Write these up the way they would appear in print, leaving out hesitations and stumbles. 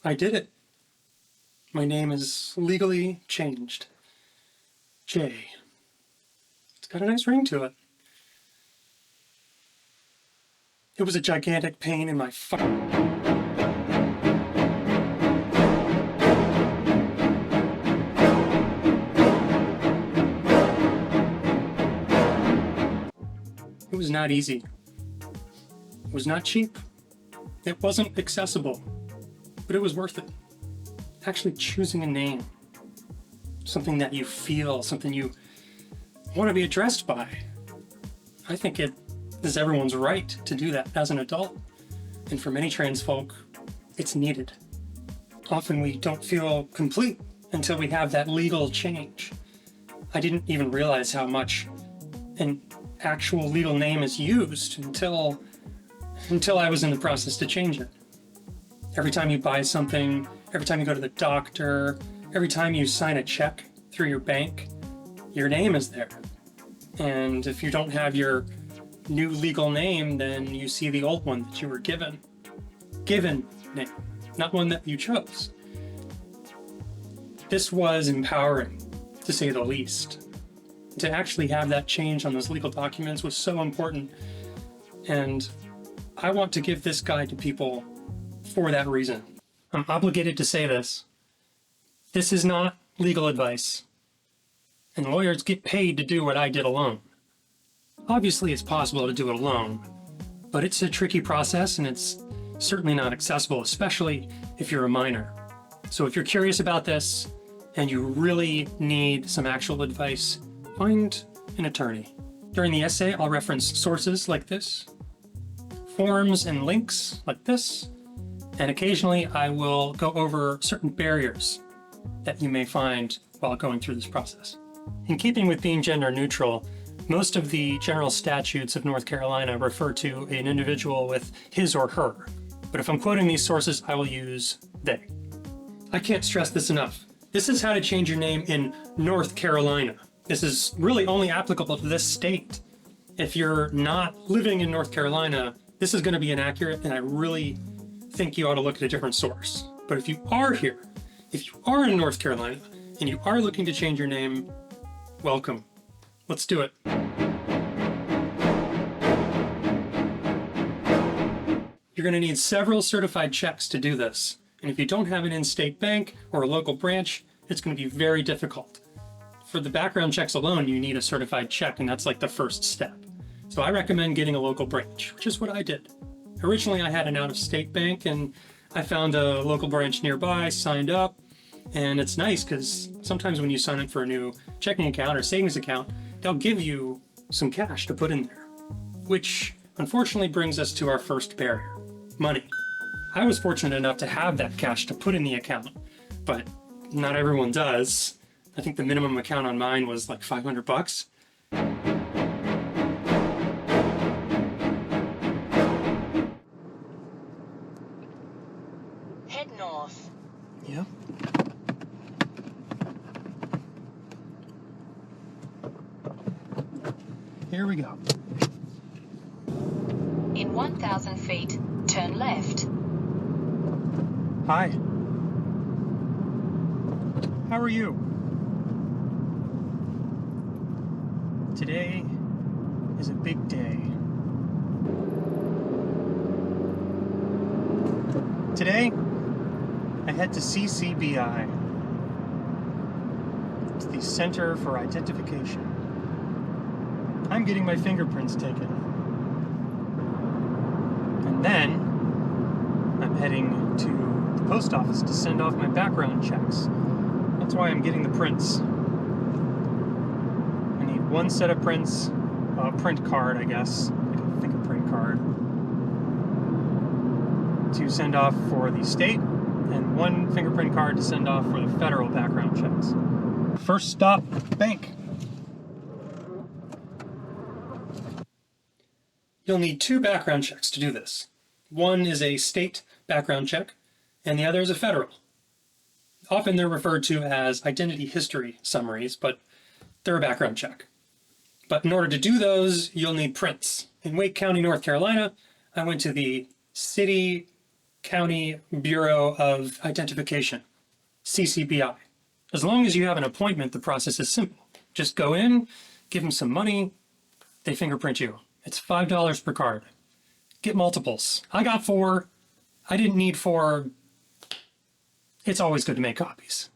I did it. My name is legally changed. J. It's got a nice ring to it. It was a gigantic pain in my It was not easy. It was not cheap. It wasn't accessible, but it was worth it. Actually choosing a name, something that you feel, something you want to be addressed by. I think it is everyone's right to do that as an adult. And for many trans folk, it's needed. Often we don't feel complete until we have that legal change. I didn't even realize how much an actual legal name is used until I was in the process to change it. Every time you buy something, every time you go to the doctor, every time you sign a check through your bank, your name is there. And if you don't have your new legal name, then you see the old one that you were given. Given name, not one that you chose. This was empowering, to say the least. To actually have that change on those legal documents was so important. And I want to give this guide to people for that reason. I'm obligated to say this. This is not legal advice. And lawyers get paid to do what I did alone. Obviously, it's possible to do it alone, but it's a tricky process and it's certainly not accessible, especially if you're a minor. So if you're curious about this and you really need some actual advice, find an attorney. During the essay, I'll reference sources like this, forms and links like this, and occasionally I will go over certain barriers that you may find while going through this process. In keeping with being gender neutral, most of the general statutes of North Carolina refer to an individual with his or her. But if I'm quoting these sources, I will use they. I can't stress this enough. This is how to change your name in North Carolina. This is really only applicable to this state. If you're not living in North Carolina, this is going to be inaccurate, and I really think you ought to look at a different source. But if you are here, if you are in North Carolina, and you are looking to change your name, welcome. Let's do it. You're going to need several certified checks to do this. And if you don't have an in-state bank or a local branch, it's going to be very difficult. For the background checks alone, you need a certified check, and that's like the first step. So I recommend getting a local branch, which is what I did. Originally, I had an out-of-state bank, and I found a local branch nearby, signed up, and it's nice because sometimes when you sign up for a new checking account or savings account, they'll give you some cash to put in there, which unfortunately brings us to our first barrier, money. I was fortunate enough to have that cash to put in the account, but not everyone does. I think the minimum account on mine was like $500. Head north. Yep. Here we go. In 1,000 feet, turn left. Hi. How are you? Today is a big day. Today, I head to CCBI. It's the Center for Identification. I'm getting my fingerprints taken. And then, I'm heading to the post office to send off my background checks. That's why I'm getting the prints. I need one set of prints, a print card, I guess, like a fingerprint card, to send off for the state, and one fingerprint card to send off for the federal background checks. First stop, bank. You'll need two background checks to do this. One is a state background check, and the other is a federal. Often they're referred to as identity history summaries, but they're a background check. But in order to do those, you'll need prints. In Wake County, North Carolina, I went to the city County Bureau of Identification, CCBI. As long as you have an appointment, the process is simple. Just go in, give them some money, they fingerprint you. It's $5 per card. Get multiples. I got 4. I didn't need 4. It's always good to make copies.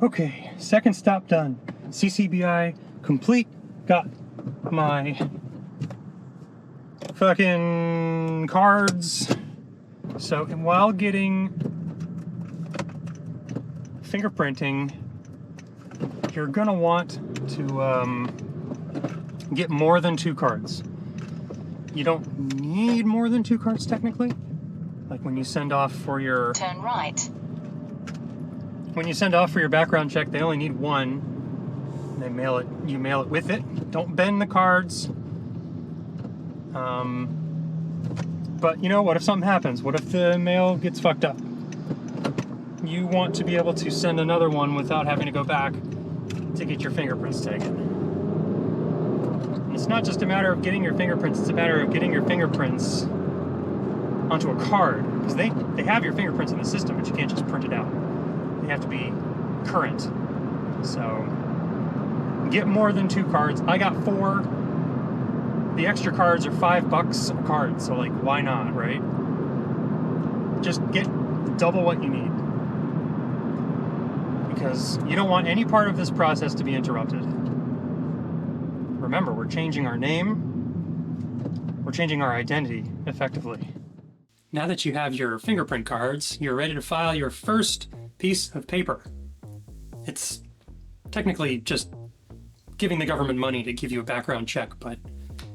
Okay, second stop done. CCBI complete. Got my fucking cards. So while getting fingerprinting, you're gonna want to get more than 2 cards. You don't need more than 2 cards technically. Like when you send off for your Turn right. when you send off for your background check, they only need 1. They mail it. You mail it with it. Don't bend the cards. But you know, what if something happens? What if the mail gets fucked up? You want to be able to send another one without having to go back to get your fingerprints taken. And it's not just a matter of getting your fingerprints, it's a matter of getting your fingerprints onto a card. Because they have your fingerprints in the system, but you can't just print it out. They have to be current. So get more than 2 cards. I got 4. The extra cards are $5 a card, so like, why not, right? Just get double what you need. Because you don't want any part of this process to be interrupted. Remember, we're changing our name. We're changing our identity, effectively. Now that you have your fingerprint cards, you're ready to file your first piece of paper. It's technically just giving the government money to give you a background check, but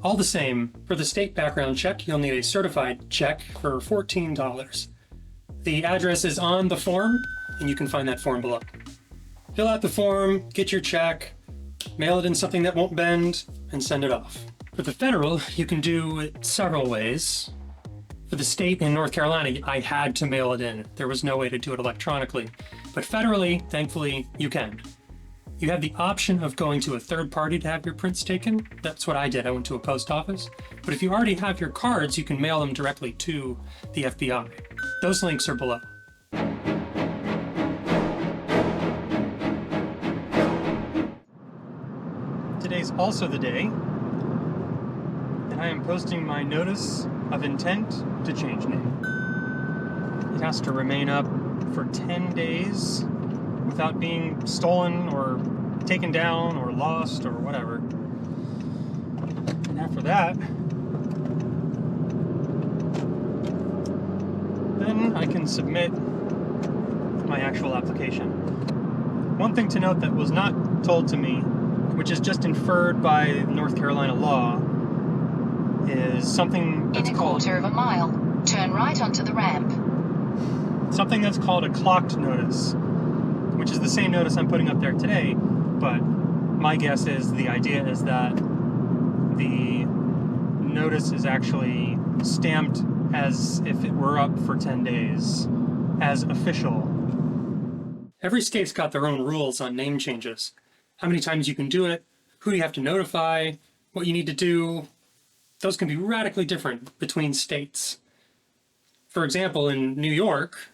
all the same, for the state background check, you'll need a certified check for $14. The address is on the form, and you can find that form below. Fill out the form, get your check, mail it in something that won't bend, and send it off. For the federal, you can do it several ways. For the state in North Carolina, I had to mail it in. There was no way to do it electronically. But federally, thankfully, you can. You have the option of going to a third party to have your prints taken. That's what I did. I went to a post office. But if you already have your cards, you can mail them directly to the FBI. Those links are below. Today's also the day that I am posting my notice of intent to change name. It has to remain up for 10 days without being stolen or taken down or lost or whatever. And after that, then I can submit my actual application. One thing to note that was not told to me, which is just inferred by North Carolina law, is something that's In a quarter of a mile, turn right onto the ramp. something that's called a clocked notice, which is the same notice I'm putting up there today, but my guess is the idea is that the notice is actually stamped as if it were up for 10 days, as official. Every state's got their own rules on name changes. How many times you can do it, who you have to notify, what you need to do. Those can be radically different between states. For example, in New York,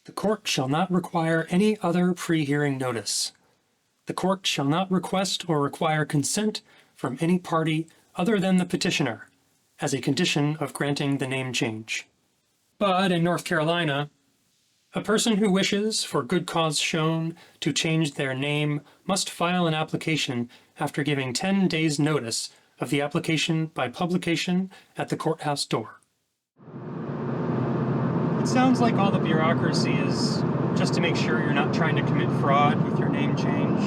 the court shall not require any other pre-hearing notice. The court shall not request or require consent from any party other than the petitioner as a condition of granting the name change. But in North Carolina, a person who wishes, for good cause shown, to change their name must file an application after giving 10 days' notice of the application by publication at the courthouse door. It sounds like all the bureaucracy is just to make sure you're not trying to commit fraud with your name change,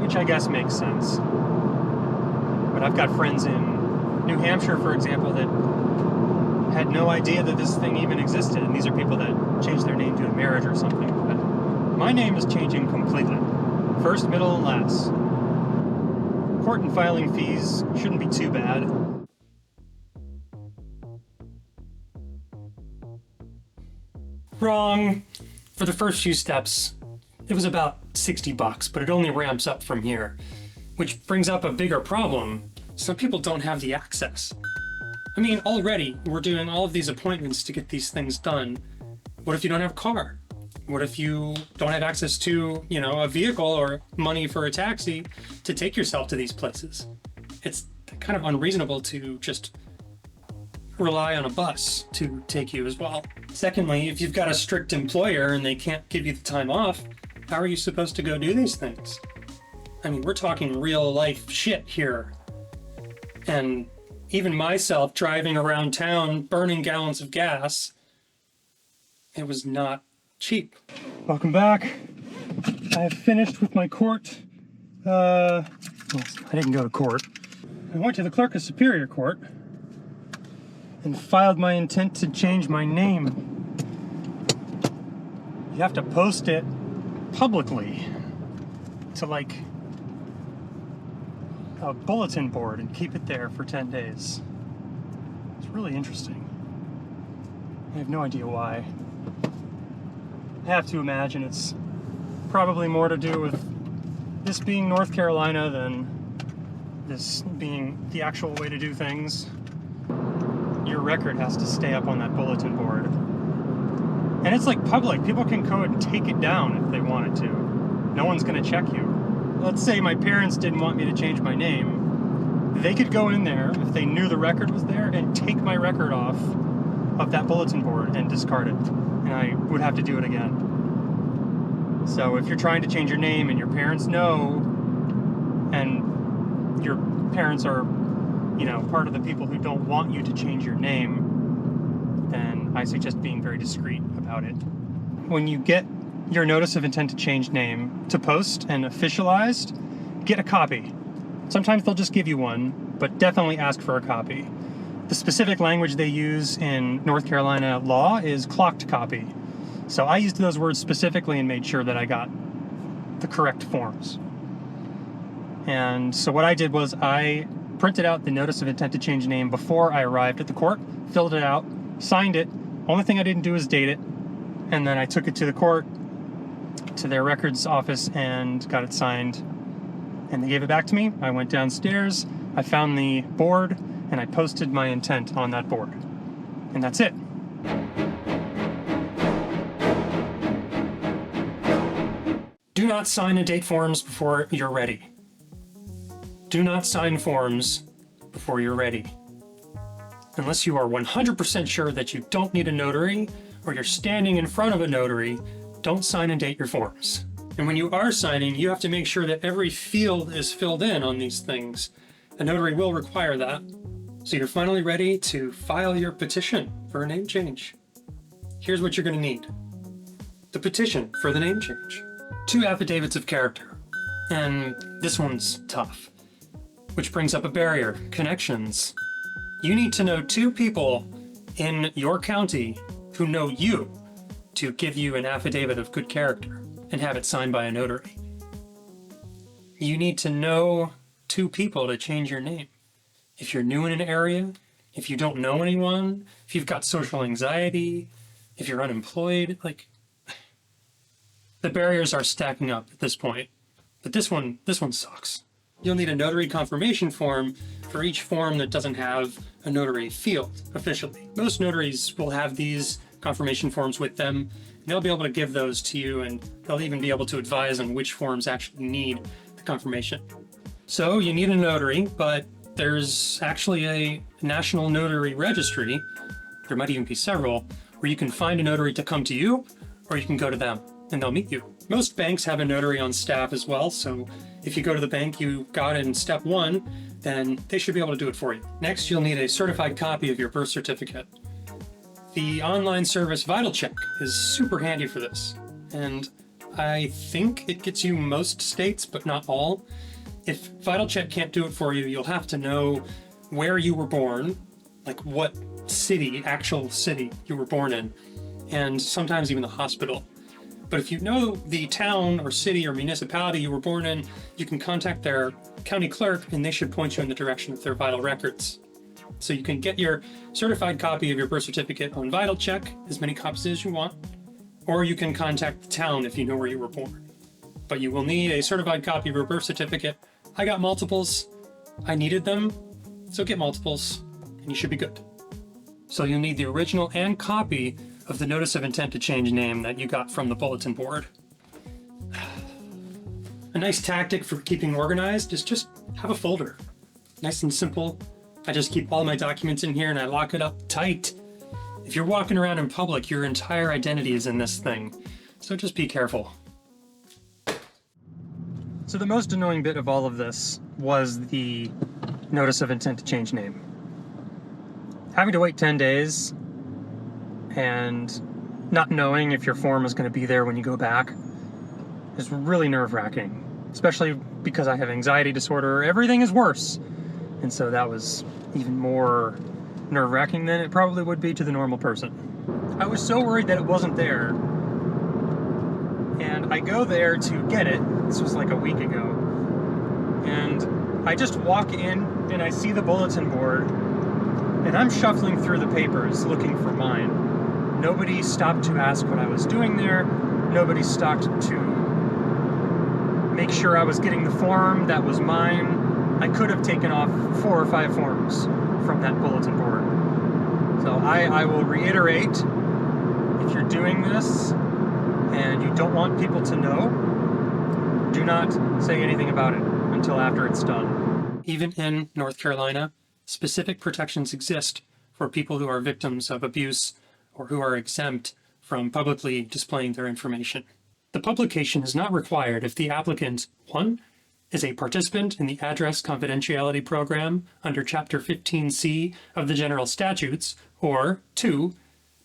which I guess makes sense. But I've got friends in New Hampshire, for example, that had no idea that this thing even existed, and these are people that changed their name due to marriage or something. But my name is changing completely. First, middle, and last. Court and filing fees shouldn't be too bad. Wrong. For the first few steps, it was about $60, but it only ramps up from here. Which brings up a bigger problem. Some people don't have the access. I mean, already we're doing all of these appointments to get these things done. What if you don't have a car? What if you don't have access to, a vehicle or money for a taxi to take yourself to these places? It's kind of unreasonable to just rely on a bus to take you as well. Secondly, if you've got a strict employer and they can't give you the time off, how are you supposed to go do these things? I mean, we're talking real life shit here. And even myself driving around town, burning gallons of gas, it was not cheap. Welcome back. I have finished with my court. I didn't go to court. I went to the Clerk of Superior Court and filed my intent to change my name. You have to post it publicly to a bulletin board and keep it there for 10 days. It's really interesting. I have no idea why. I have to imagine it's probably more to do with this being North Carolina than this being the actual way to do things. Your record has to stay up on that bulletin board. And it's public. People can go and take it down if they wanted to. No one's gonna check you. Let's say my parents didn't want me to change my name. They could go in there, if they knew the record was there, and take my record off of that bulletin board and discard it. And I would have to do it again. So if you're trying to change your name and your parents know, and your parents are, part of the people who don't want you to change your name, then I suggest being very discreet about it. When you get your notice of intent to change name to post and officialized, get a copy. Sometimes they'll just give you one, but definitely ask for a copy. The specific language they use in North Carolina law is clocked copy. So I used those words specifically and made sure that I got the correct forms. And so what I did was I printed out the notice of intent to change name before I arrived at the court, filled it out, signed it. Only thing I didn't do is date it. And then I took it to the court, to their records office, and got it signed. And they gave it back to me. I went downstairs, I found the board, and I posted my intent on that board. And that's it. Do not sign and date forms before you're ready. Do not sign forms before you're ready. Unless you are 100% sure that you don't need a notary, or you're standing in front of a notary, don't sign and date your forms. And when you are signing, you have to make sure that every field is filled in on these things. A notary will require that. So you're finally ready to file your petition for a name change. Here's what you're going to need. The petition for the name change. 2 affidavits of character. And this one's tough. Which brings up a barrier, connections. You need to know 2 people in your county who know you to give you an affidavit of good character and have it signed by a notary. You need to know 2 people to change your name. If you're new in an area, if you don't know anyone, if you've got social anxiety, if you're unemployed, the barriers are stacking up at this point. But this one sucks. You'll need a notary confirmation form for each form that doesn't have a notary field officially. Most notaries will have these confirmation forms with them. They'll be able to give those to you, and they'll even be able to advise on which forms actually need the confirmation. So you need a notary, but there's actually a national notary registry, there might even be several, where you can find a notary to come to you, or you can go to them, and they'll meet you. Most banks have a notary on staff as well, so if you go to the bank you got in step 1, then they should be able to do it for you. Next, you'll need a certified copy of your birth certificate. The online service VitalCheck is super handy for this, and I think it gets you most states, but not all. If VitalCheck can't do it for you, you'll have to know where you were born, what city, actual city you were born in, and sometimes even the hospital. But if you know the town or city or municipality you were born in, you can contact their county clerk and they should point you in the direction of their vital records. So you can get your certified copy of your birth certificate on VitalCheck, as many copies as you want, or you can contact the town if you know where you were born. But you will need a certified copy of your birth certificate. I got multiples. I needed them, so get multiples. and you should be good. So you'll need the original and copy of the notice of intent to change name that you got from the bulletin board. A nice tactic for keeping organized is just have a folder. Nice and simple. I just keep all my documents in here and I lock it up tight. If you're walking around in public, your entire identity is in this thing. So just be careful. So the most annoying bit of all of this was the notice of intent to change name. Having to wait 10 days and not knowing if your form is going to be there when you go back is really nerve-wracking, especially because I have anxiety disorder. Everything is worse. And so that was even more nerve-wracking than it probably would be to the normal person. I was so worried that it wasn't there, and I go there to get it. This was like a week ago, and I just walk in and I see the bulletin board, and I'm shuffling through the papers looking for mine. Nobody stopped to ask what I was doing there. Nobody stopped to make sure I was getting the form that was mine. I could have taken off 4 or 5 forms from that bulletin board. So I will reiterate, if you're doing this and you don't want people to know, do not say anything about it until after it's done. Even in North Carolina, specific protections exist for people who are victims of abuse or who are exempt from publicly displaying their information. The publication is not required if the applicant, 1, is a participant in the Address Confidentiality Program under Chapter 15C of the General Statutes, or 2,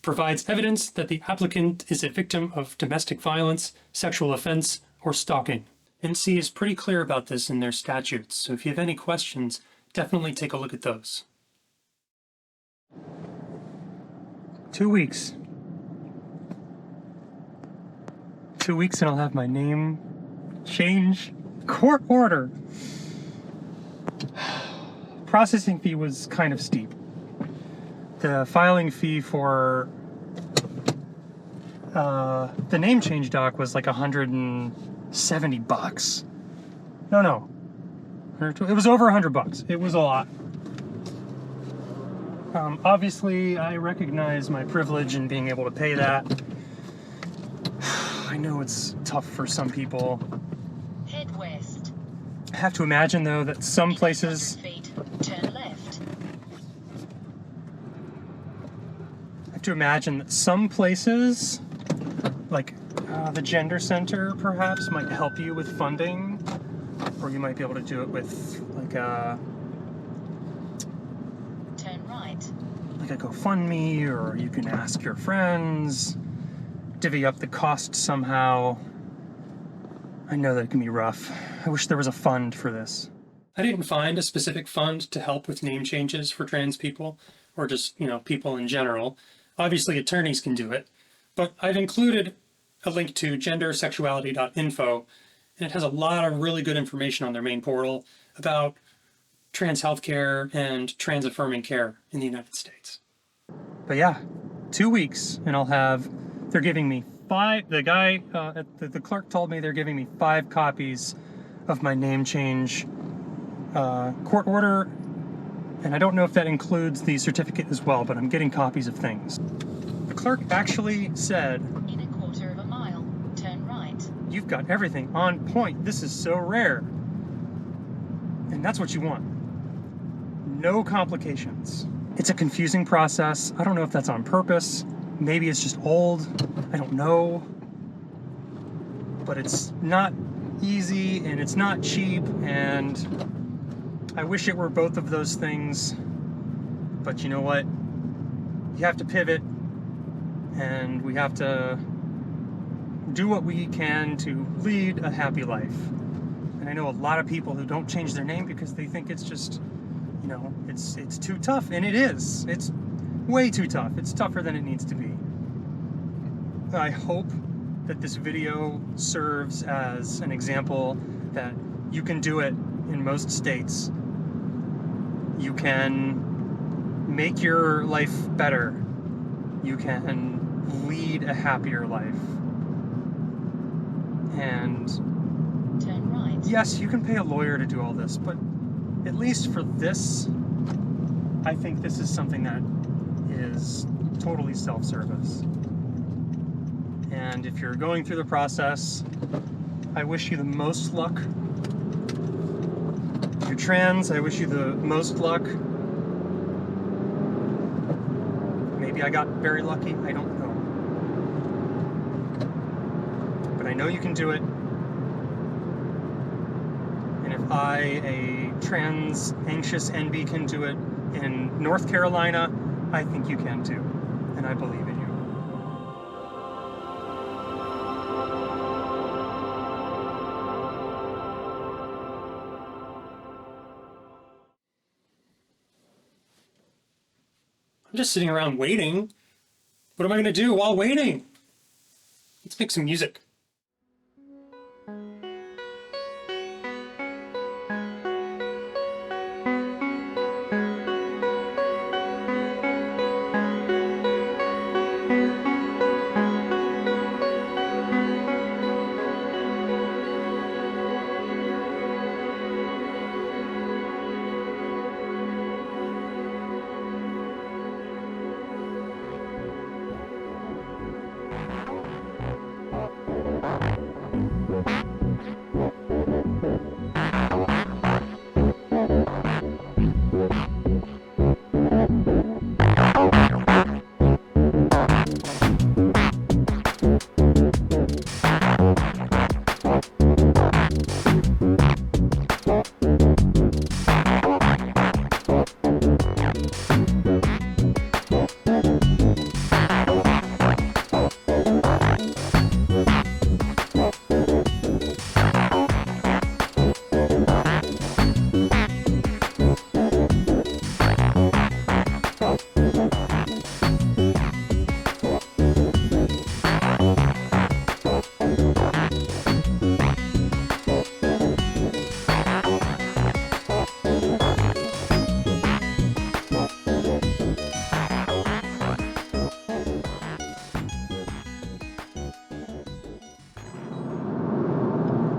provides evidence that the applicant is a victim of domestic violence, sexual offense, or stalking. NC is pretty clear about this in their statutes, so if you have any questions, definitely take a look at those. 2 weeks. 2 weeks and I'll have my name change. Court order. Processing fee was kind of steep. The filing fee for the name change doc was like $170. No. It was over $100. It was a lot. Obviously, I recognize my privilege in being able to pay that. I know it's tough for some people. Head west. I have to imagine, though, that some places... Turn left. I have to imagine that some places, like the Gender Center, perhaps, might help you with funding. Or you might be able to do it with, like a... Turn right. Like a GoFundMe, or you can ask your friends, divvy up the cost somehow. I know that it can be rough. I wish there was a fund for this. I didn't find a specific fund to help with name changes for trans people, or just, people in general. Obviously, attorneys can do it, but I've included a link to gendersexuality.info, and it has a lot of really good information on their main portal about trans healthcare and trans affirming care in the United States. But yeah, 2 weeks, and they're giving me 5, the guy, the clerk told me they're giving me 5 copies of my name change court order, and I don't know if that includes the certificate as well, but I'm getting copies of things. The clerk actually said, In a quarter of a mile, turn right. You've got everything on point. This is so rare. And that's what you want. No complications. It's a confusing process. I don't know if that's on purpose. Maybe it's just old. I don't know. But it's not easy and it's not cheap, and I wish it were both of those things. But you know what? You have to pivot, and we have to do what we can to lead a happy life. And I know a lot of people who don't change their name because they think it's just, it's too tough, and it is. It's way too tough. It's tougher than it needs to be. I hope that this video serves as an example that you can do it in most states. You can make your life better. You can lead a happier life. And Turn right. yes, you can pay a lawyer to do all this, but at least for this, I think this is something that is totally self-service. And if you're going through the process, I wish you the most luck. If you're trans, I wish you the most luck. Maybe I got very lucky, I don't know. But I know you can do it. And if I, a trans anxious NB, can do it in North Carolina, I think you can too. And I believe in you. I'm just sitting around waiting. What am I going to do while waiting? Let's make some music.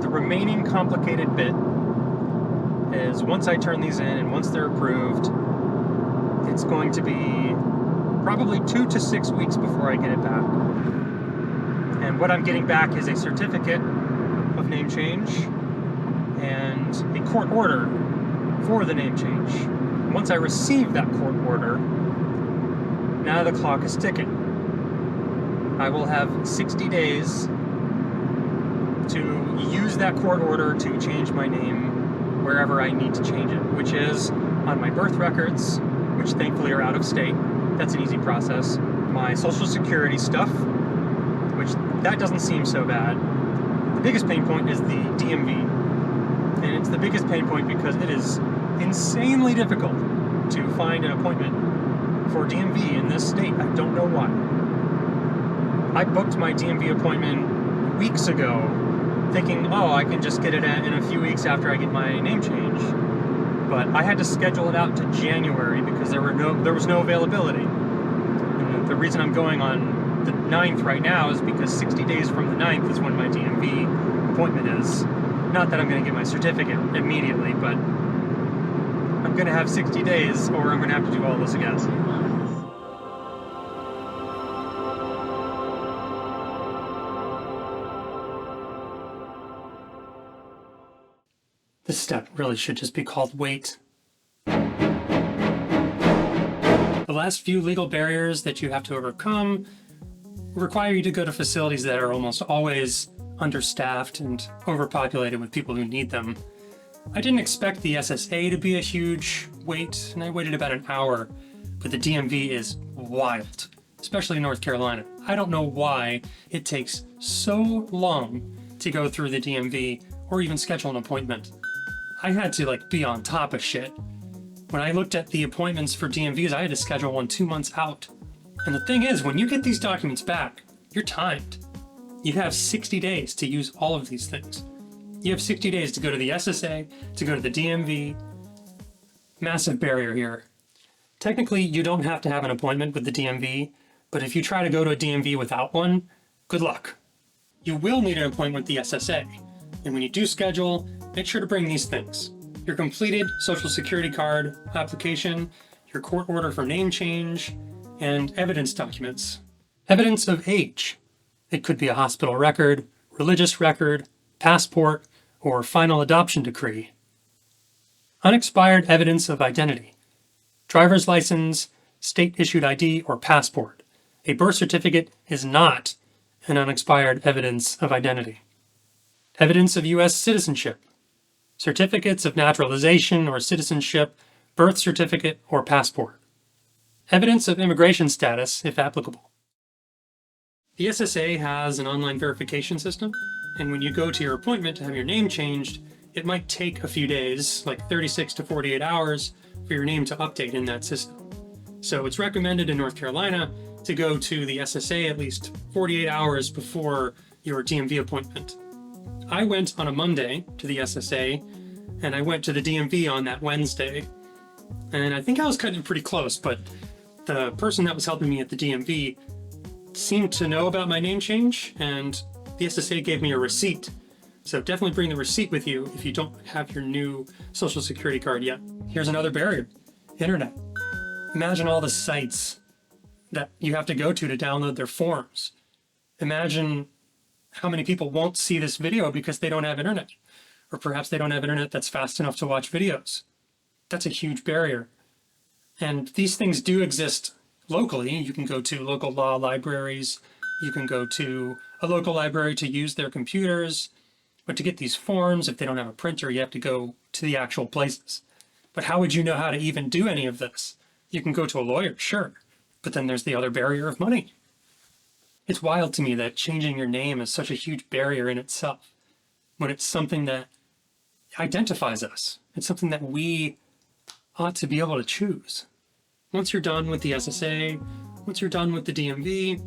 Remaining complicated bit is once I turn these in and once they're approved, it's going to be probably 2 to 6 weeks before I get it back. And what I'm getting back is a certificate of name change and a court order for the name change. Once I receive that court order, now the clock is ticking. I will have 60 days to use that court order to change my name wherever I need to change it, which is on my birth records, which thankfully are out of state. That's an easy process. My social security stuff, which that doesn't seem so bad. The biggest pain point is the DMV. And it's the biggest pain point because it is insanely difficult to find an appointment for DMV in this state. I don't know why. I booked my DMV appointment weeks ago thinking, oh, I can just get it in a few weeks after I get my name change. But I had to schedule it out to January because there was no availability. And the reason I'm going on the 9th right now is because 60 days from the 9th is when my DMV appointment is. Not that I'm going to get my certificate immediately, but I'm going to have 60 days or I'm going to have to do all this again. This step really should just be called wait. The last few legal barriers that you have to overcome require you to go to facilities that are almost always understaffed and overpopulated with people who need them. I didn't expect the SSA to be a huge wait, and I waited about an hour, but the DMV is wild, especially in North Carolina. I don't know why it takes so long to go through the DMV or even schedule an appointment. I had to be on top of shit. When I looked at the appointments for DMVs, I had to schedule one 2 months out. And the thing is, when you get these documents back, you're timed. You have 60 days to use all of these things. You have 60 days to go to the SSA, to go to the DMV. Massive barrier here. Technically, you don't have to have an appointment with the DMV, but if you try to go to a DMV without one, good luck. You will need an appointment with the SSA. And when you do schedule, make sure to bring these things. Your completed Social Security card application, your court order for name change, and evidence documents. Evidence of age. It could be a hospital record, religious record, passport, or final adoption decree. Unexpired evidence of identity. Driver's license, state-issued ID, or passport. A birth certificate is not an unexpired evidence of identity. Evidence of U.S. citizenship. Certificates of naturalization or citizenship, birth certificate, or passport. Evidence of immigration status, if applicable. The SSA has an online verification system, and when you go to your appointment to have your name changed, it might take a few days, like 36 to 48 hours, for your name to update in that system. So it's recommended in North Carolina to go to the SSA at least 48 hours before your DMV appointment. I went on a Monday to the SSA, and I went to the DMV on that Wednesday. And I think I was cutting it pretty close, but the person that was helping me at the DMV seemed to know about my name change, and the SSA gave me a receipt. So definitely bring the receipt with you if you don't have your new Social Security card yet. Here's another barrier: internet. Imagine all the sites that you have to go to download their forms. Imagine how many people won't see this video because they don't have internet, or perhaps they don't have internet that's fast enough to watch videos. That's a huge barrier. And these things do exist locally. You can go to local law libraries. You can go to a local library to use their computers. But to get these forms, if they don't have a printer, you have to go to the actual places. But how would you know how to even do any of this? You can go to a lawyer, sure. But then there's the other barrier of money. It's wild to me that changing your name is such a huge barrier in itself, when it's something that identifies us. It's something that we ought to be able to choose. Once you're done with the SSA, once you're done with the DMV,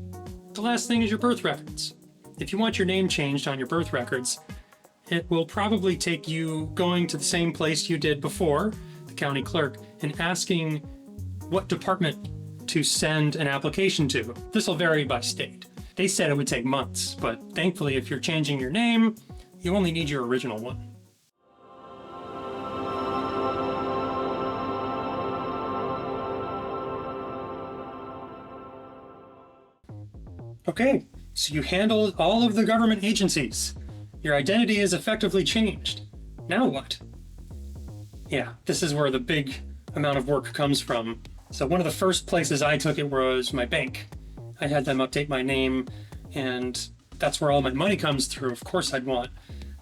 the last thing is your birth records. If you want your name changed on your birth records, it will probably take you going to the same place you did before, the county clerk, and asking what department to send an application to. This will vary by state. They said it would take months, but thankfully if you're changing your name, you only need your original one. Okay, so you handled all of the government agencies. Your identity is effectively changed. Now what? Yeah, this is where the big amount of work comes from. So one of the first places I took it was my bank. I had them update my name, and that's where all my money comes through. Of course I'd want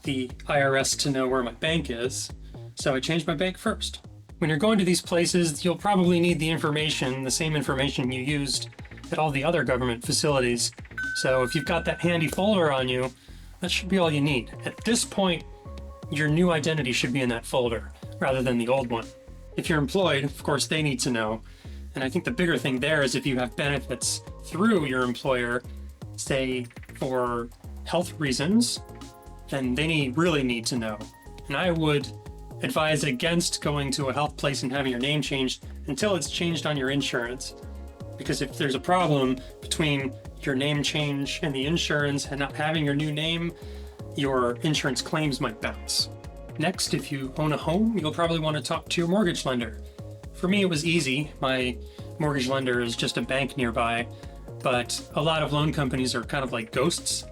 the IRS to know where my bank is. So I changed my bank first. When you're going to these places, you'll probably need the information, the same information you used at all the other government facilities. So if you've got that handy folder on you, that should be all you need. At this point, your new identity should be in that folder rather than the old one. If you're employed, of course, they need to know. And I think the bigger thing there is if you have benefits through your employer, say for health reasons, then they really need to know. And I would advise against going to a health place and having your name changed until it's changed on your insurance. Because if there's a problem between your name change and the insurance and not having your new name, your insurance claims might bounce. Next, if you own a home, you'll probably want to talk to your mortgage lender. For me, it was easy. My mortgage lender is just a bank nearby, but a lot of loan companies are kind of like ghosts,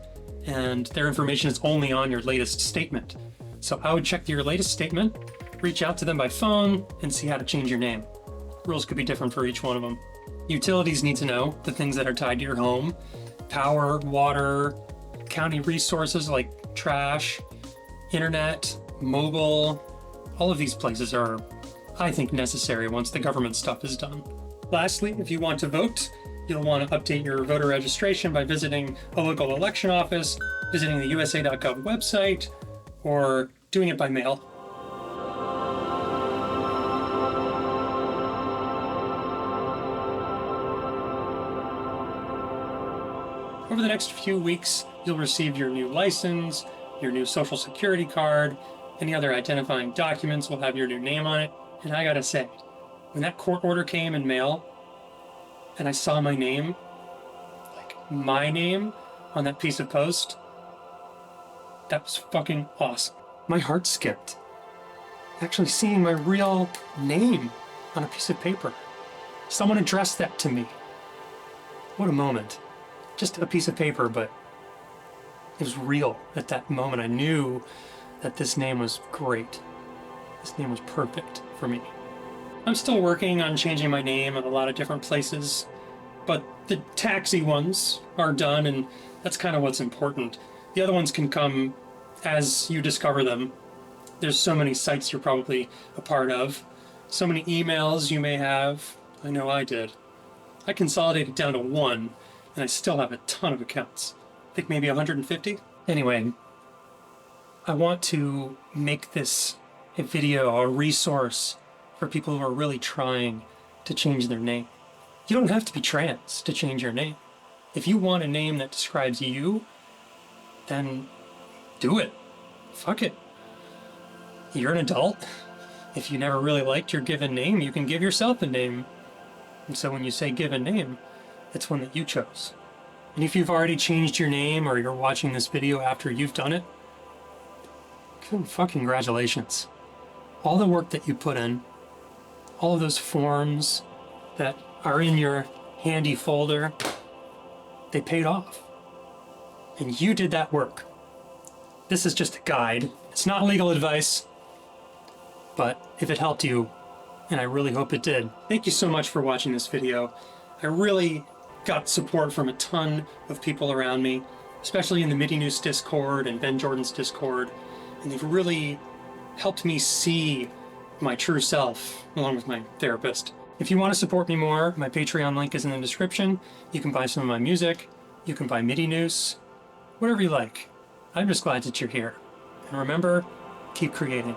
and their information is only on your latest statement. So I would check your latest statement, reach out to them by phone, and see how to change your name. Rules could be different for each one of them. Utilities need to know the things that are tied to your home: power, water, county resources like trash, internet, mobile. All of these places are, I think, necessary once the government stuff is done. Lastly, if you want to vote, you'll want to update your voter registration by visiting a local election office, visiting the USA.gov website, or doing it by mail. Over the next few weeks, you'll receive your new license, your new Social Security card, any other identifying documents will have your new name on it. And I gotta say, when that court order came in mail, and I saw my name, like my name, on that piece of post, that was fucking awesome. My heart skipped. Actually seeing my real name on a piece of paper. Someone addressed that to me. What a moment. Just a piece of paper, but it was real at that moment. I knew that this name was great. This name was perfect for me. I'm still working on changing my name at a lot of different places, but the taxi ones are done, and that's kind of what's important. The other ones can come as you discover them. There's so many sites you're probably a part of, so many emails you may have. I know I did. I consolidated down to one, and I still have a ton of accounts. I think maybe 150? Anyway, I want to make this a video, a resource for people who are really trying to change their name. You don't have to be trans to change your name. If you want a name that describes you, then do it. Fuck it. You're an adult. If you never really liked your given name, you can give yourself a name. And so when you say given name, it's one that you chose. And if you've already changed your name or you're watching this video after you've done it, fucking congratulations. All the work that you put in, all of those forms that are in your handy folder, they paid off. And you did that work. This is just a guide. It's not legal advice, but if it helped you, and I really hope it did, thank you so much for watching this video. I really got support from a ton of people around me, especially in the MIDI News Discord and Ben Jordan's Discord, and they've really helped me see my true self, along with my therapist. If you want to support me more, my Patreon link is in the description. You can buy some of my music, you can buy MIDI News, whatever you like. I'm just glad that you're here. And remember, keep creating.